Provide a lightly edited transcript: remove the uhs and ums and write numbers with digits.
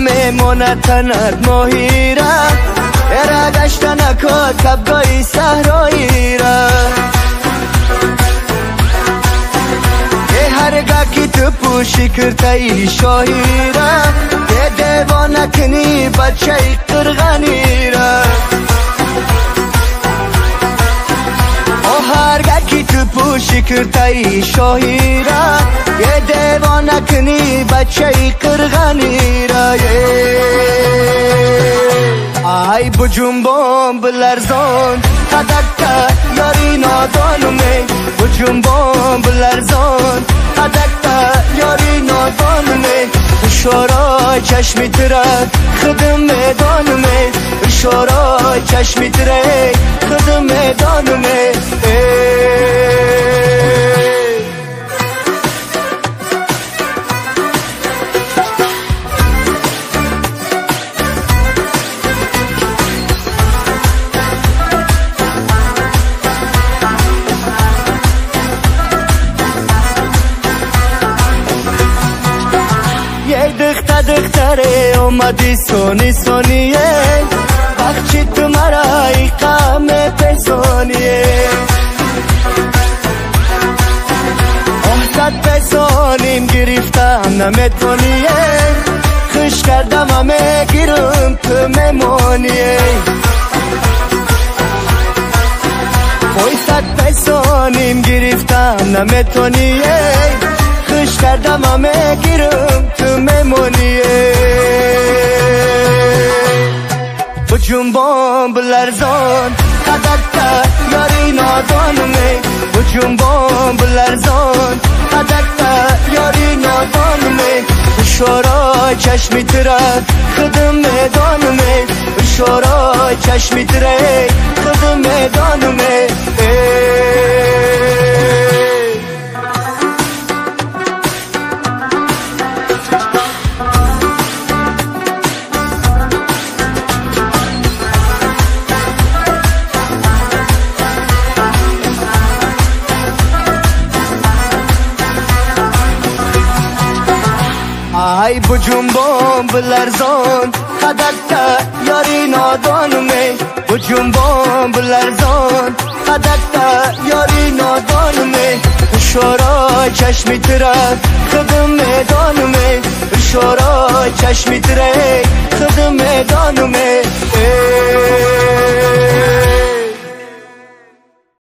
میمونتند ماهی را اره گشتن اکاد کبگاهی صحرایی را هرگاه که تو پوشی کرتایی شاهی را دیوانه کنی بچه قرغنی را هرگاه که تو پوشی کرتایی شاهی را دیوانه کنی بچه قرغنی را ای بجنبان بلرزان قدکتا یاری نادانمه بجنبان بلرزان قدکتا یاری نادانمه اشارای چشمی تره خودم میدانمه اشارای چشمی تره خودم میدانمه دختره اومدی سونی سونیه بخشی تو مرا ای قم پسونیه احسد پسونیم گرفتم نمیتونیه خوش کردم همه گیرم تو میمونیه احسد پسونیم گرفتم نمیتونیه خوش کردم همه گیرم تو میمونیه بجنبان بلرزان قدکتا یاری نادانمه بجنبان بلرزان قدکتا یاری نادانمه اشارای چشمی تره خودم میدانمه اشارای چشمی تره خودم میدانمه ای بجنبان بلرزان قدکتا یاری نادانمه بجنبان بلرزان قدکتا یاری نادانمه اشارای چشمی تره خودم میدانمه اشارای چشمی تره خودم میدانمه